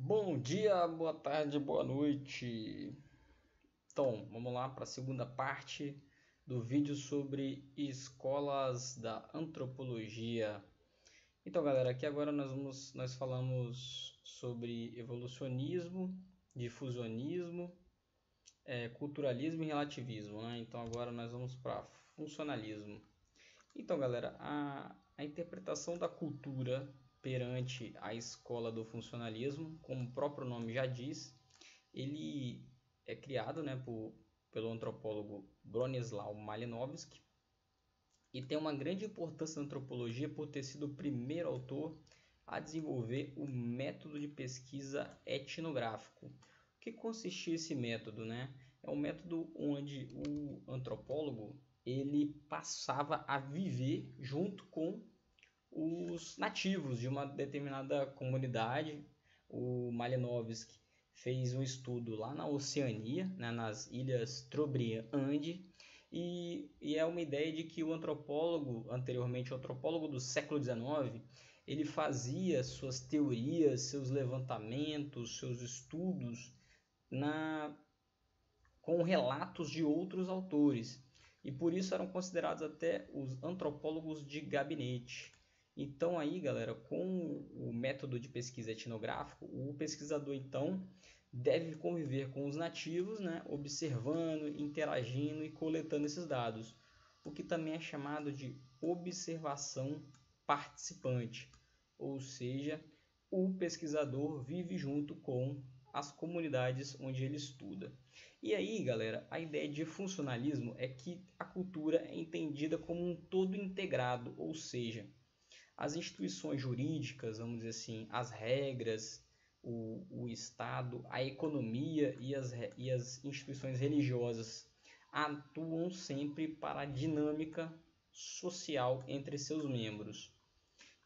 Bom dia, boa tarde, boa noite. Então, vamos lá para a segunda parte do vídeo sobre escolas da antropologia. Então, galera, aqui agora nós falamos sobre evolucionismo, difusionismo, culturalismo e relativismo, né? Então, agora nós vamos para funcionalismo. Então, galera, a interpretação da cultura perante a escola do funcionalismo, como o próprio nome já diz, ele é criado, né, pelo antropólogo Bronislaw Malinowski e tem uma grande importância na antropologia por ter sido o primeiro autor a desenvolver o método de pesquisa etnográfico. O que consistia esse método, né? É um método onde o antropólogo ele passava a viver junto com os nativos de uma determinada comunidade. O Malinowski fez um estudo lá na Oceania, né, nas ilhas Trobriand, e é uma ideia de que o antropólogo, anteriormente o antropólogo do século XIX, ele fazia suas teorias, seus levantamentos, seus estudos na com relatos de outros autores, e por isso eram considerados até os antropólogos de gabinete. Então aí, galera, com o método de pesquisa etnográfico, o pesquisador então deve conviver com os nativos, né, observando, interagindo e coletando esses dados, o que também é chamado de observação participante, ou seja, o pesquisador vive junto com as comunidades onde ele estuda. E aí, galera, a ideia de funcionalismo é que a cultura é entendida como um todo integrado, ou seja, as instituições jurídicas, vamos dizer assim, as regras, o Estado, a economia e as instituições religiosas atuam sempre para a dinâmica social entre seus membros.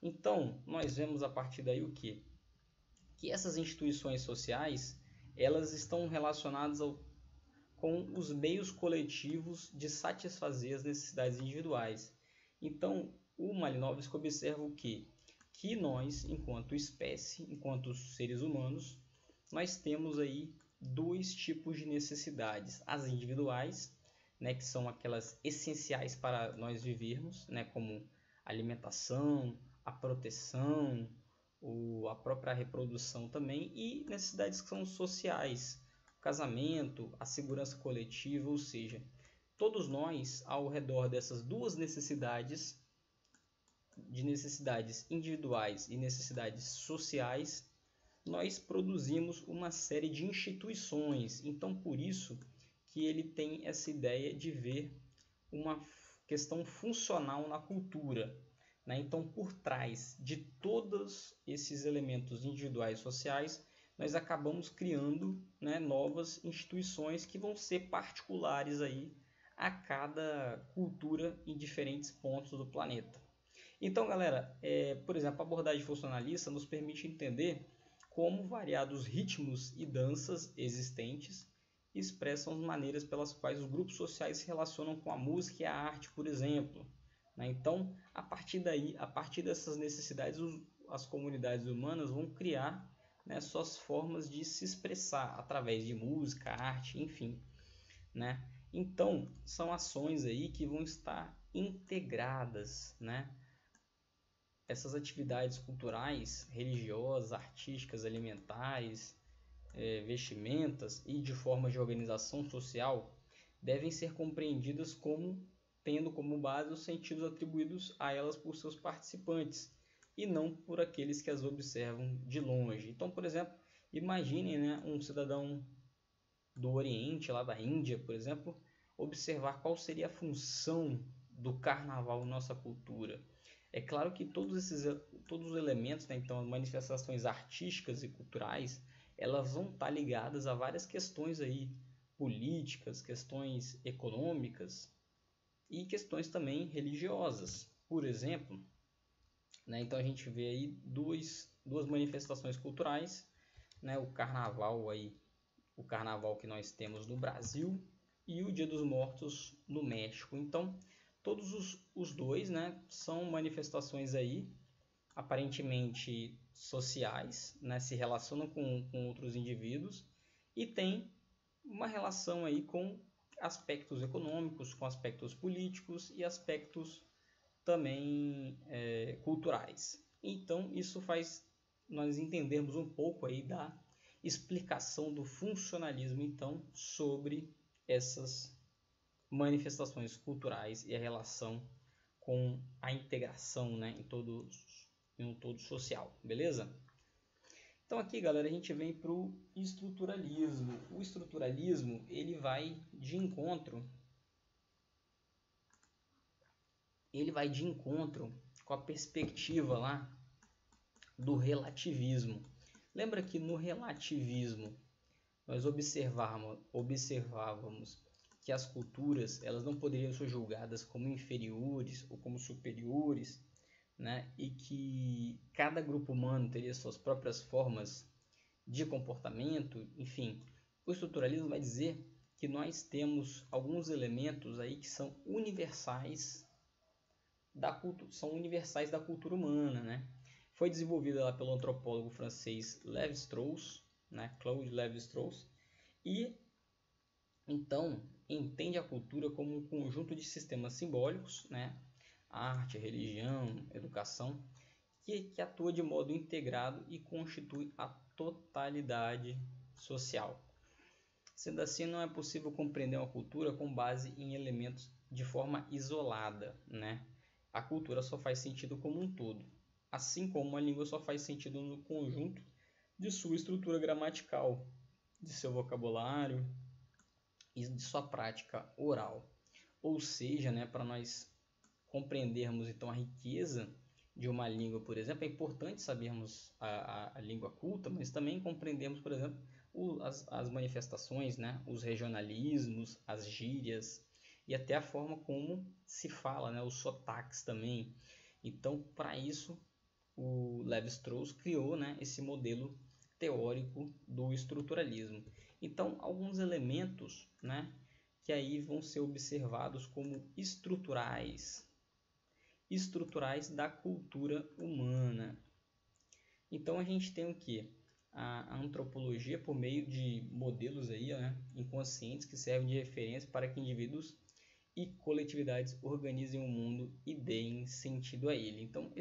Então, nós vemos a partir daí o quê? Que essas instituições sociais elas estão relacionadas com os meios coletivos de satisfazer as necessidades individuais. Então, o Malinowski observa o quê? Que nós, enquanto espécie, enquanto seres humanos, nós temos aí dois tipos de necessidades: as individuais, né, que são aquelas essenciais para nós vivermos, né, como alimentação, a proteção, a própria reprodução também, e necessidades que são sociais, o casamento, a segurança coletiva, ou seja, todos nós ao redor dessas duas necessidades, de necessidades individuais e necessidades sociais, nós produzimos uma série de instituições. Então, por isso que ele tem essa ideia de ver uma questão funcional na cultura, né? Então, por trás de todos esses elementos individuais e sociais, nós acabamos criando, né, novas instituições que vão ser particulares aí a cada cultura em diferentes pontos do planeta. Então, galera, por exemplo, a abordagem funcionalista nos permite entender como variados ritmos e danças existentes expressam as maneiras pelas quais os grupos sociais se relacionam com a música e a arte, por exemplo. Né? Então, a partir daí, a partir dessas necessidades, as comunidades humanas vão criar, né, suas formas de se expressar através de música, arte, enfim. Né? Então, são ações aí que vão estar integradas, né? Essas atividades culturais, religiosas, artísticas, alimentares, vestimentas e de forma de organização social devem ser compreendidas como tendo como base os sentidos atribuídos a elas por seus participantes e não por aqueles que as observam de longe. Então, por exemplo, imaginem, né, um cidadão do Oriente, lá da Índia, por exemplo, observar qual seria a função do carnaval em nossa cultura. É claro que todos os elementos, né, então as manifestações artísticas e culturais, elas vão estar ligadas a várias questões aí, políticas, questões econômicas e questões também religiosas. Por exemplo, né, então a gente vê aí duas manifestações culturais, né, o carnaval que nós temos no Brasil e o Dia dos Mortos no México. Então, todos os dois, né, são manifestações aí aparentemente sociais, né, se relacionam com outros indivíduos e tem uma relação aí com aspectos econômicos, com aspectos políticos e aspectos também culturais. Então, isso faz nós entendermos um pouco aí da explicação do funcionalismo, então, sobre essas manifestações culturais e a relação com a integração, né, em um todo social, beleza? Então aqui, galera, a gente vem para o estruturalismo. O estruturalismo, ele vai de encontro com a perspectiva lá do relativismo. Lembra que no relativismo nós observávamos que as culturas elas não poderiam ser julgadas como inferiores ou como superiores, né? E que cada grupo humano teria suas próprias formas de comportamento, enfim. O estruturalismo vai dizer que nós temos alguns elementos aí que são universais da cultura humana, né? Foi desenvolvida lá pelo antropólogo francês Lévi-Strauss, né? Claude Lévi-Strauss, e então entende a cultura como um conjunto de sistemas simbólicos, né? Arte, religião, educação, que atua de modo integrado e constitui a totalidade social. Sendo assim, não é possível compreender uma cultura com base em elementos de forma isolada, né? A cultura só faz sentido como um todo, assim como a língua só faz sentido no conjunto de sua estrutura gramatical, de seu vocabulário e de sua prática oral. Ou seja, né, para nós compreendermos então a riqueza de uma língua, por exemplo, é importante sabermos a língua culta, mas também compreendermos, por exemplo, as manifestações, né, os regionalismos, as gírias e até a forma como se fala, né, os sotaques também. Então, para isso, o Lévi-Strauss criou, né, esse modelo teórico do estruturalismo. Então, alguns elementos, né, que aí vão ser observados como estruturais da cultura humana. Então a gente tem o que? A antropologia por meio de modelos aí, né, inconscientes que servem de referência para que indivíduos e coletividades organizem o mundo e deem sentido a ele. Então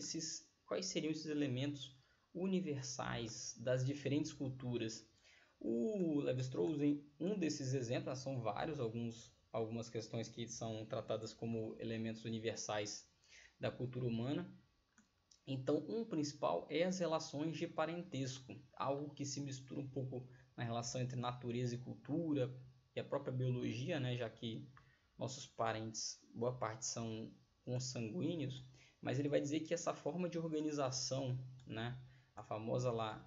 quais seriam esses elementos universais das diferentes culturas? O Lévi-Strauss, um desses exemplos, são vários, algumas questões que são tratadas como elementos universais da cultura humana. Então, um principal é as relações de parentesco, algo que se mistura um pouco na relação entre natureza e cultura e a própria biologia, né, já que nossos parentes, boa parte são consanguíneos, mas ele vai dizer que essa forma de organização, né, a famosa lá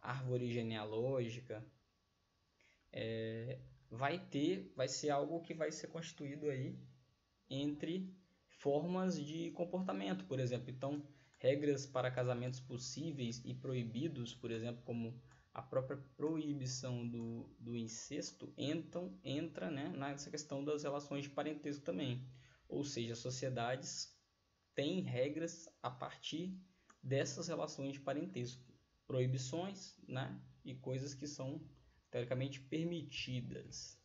árvore genealógica, vai ser algo que vai ser constituído aí entre formas de comportamento, por exemplo. Então, regras para casamentos possíveis e proibidos, por exemplo, como a própria proibição do incesto, entra, né, nessa questão das relações de parentesco também. Ou seja, sociedades têm regras a partir dessas relações de parentesco, proibições, né, e coisas que são teoricamente permitidas.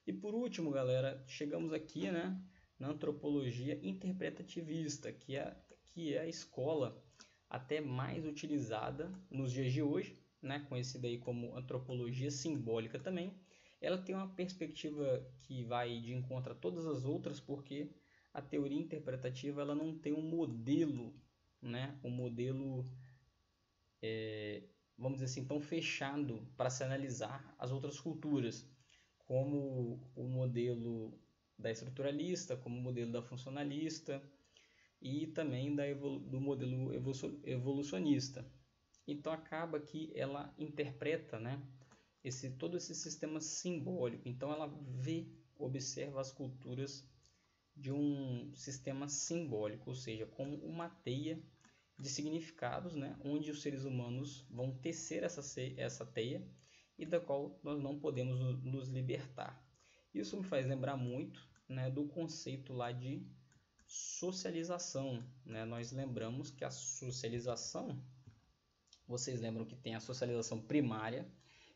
E por último, galera, chegamos aqui, né, na antropologia interpretativista, que é a escola até mais utilizada nos dias de hoje, né, conhecida aí como antropologia simbólica também. Ela tem uma perspectiva que vai de encontro a todas as outras, porque a teoria interpretativa ela não tem um modelo, né, vamos dizer assim, tão fechado para se analisar as outras culturas, como o modelo da estruturalista, como o modelo da funcionalista e também do modelo evolucionista. Então acaba que ela interpreta, né, todo esse sistema simbólico. Então ela observa as culturas de um sistema simbólico, ou seja, como uma teia de significados, né, onde os seres humanos vão tecer essa teia e da qual nós não podemos nos libertar. Isso me faz lembrar muito, né, do conceito lá de socialização, né? Nós lembramos que a socialização vocês lembram que tem a socialização primária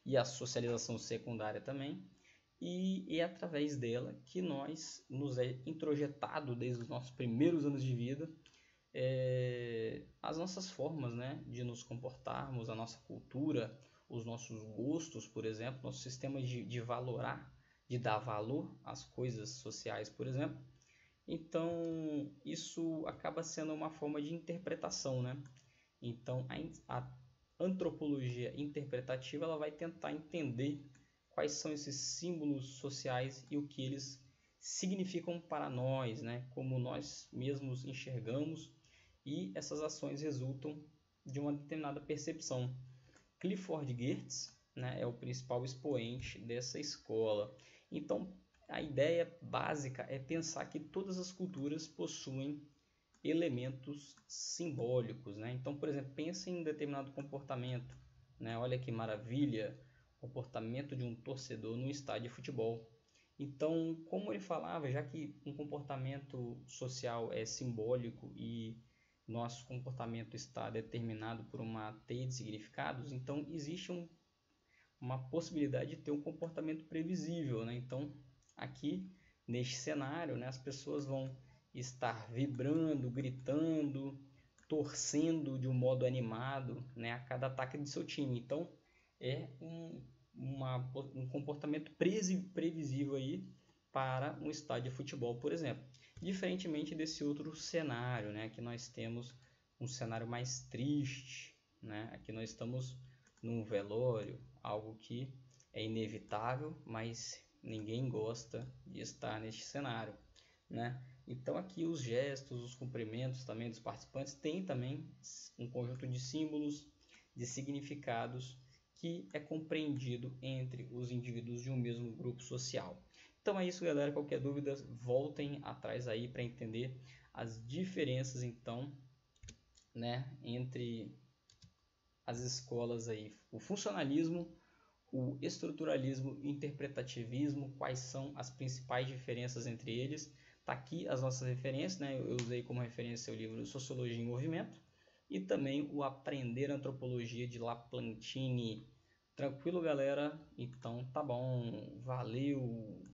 e a socialização secundária também, e é através dela que nos é introjetado desde os nossos primeiros anos de vida as nossas formas, né, de nos comportarmos, a nossa cultura, os nossos gostos, por exemplo, nosso sistema de valorar, de dar valor às coisas sociais, por exemplo. Então, isso acaba sendo uma forma de interpretação, né? Então, a antropologia interpretativa ela vai tentar entender quais são esses símbolos sociais e o que eles significam para nós, né? Como nós mesmos enxergamos, e essas ações resultam de uma determinada percepção. Clifford Geertz, né, é o principal expoente dessa escola. Então, a ideia básica é pensar que todas as culturas possuem elementos simbólicos, né? Então, por exemplo, pense em um determinado comportamento, né? Olha que maravilha, comportamento de um torcedor no estádio de futebol. Então, como ele falava, já que um comportamento social é simbólico e nosso comportamento está determinado por uma teia de significados, então existe uma possibilidade de ter um comportamento previsível, né? Então, aqui neste cenário, né, as pessoas vão estar vibrando, gritando, torcendo de um modo animado, né, a cada ataque de seu time. Então, é um comportamento previsível aí para um estádio de futebol, por exemplo. Diferentemente desse outro cenário, né, que nós temos um cenário mais triste, né? Aqui nós estamos num velório, algo que é inevitável, mas ninguém gosta de estar neste cenário, né? Então aqui os gestos, os cumprimentos também dos participantes têm também um conjunto de símbolos, de significados que é compreendido entre os indivíduos de um mesmo grupo social. Então é isso, galera. Qualquer dúvida, voltem atrás aí para entender as diferenças, então, né, entre as escolas aí, o funcionalismo, o estruturalismo e o interpretativismo, quais são as principais diferenças entre eles. Tá aqui as nossas referências, né? Eu usei como referência o livro Sociologia em Movimento e também o Aprender Antropologia de Laplantine. Tranquilo, galera? Então tá bom, valeu!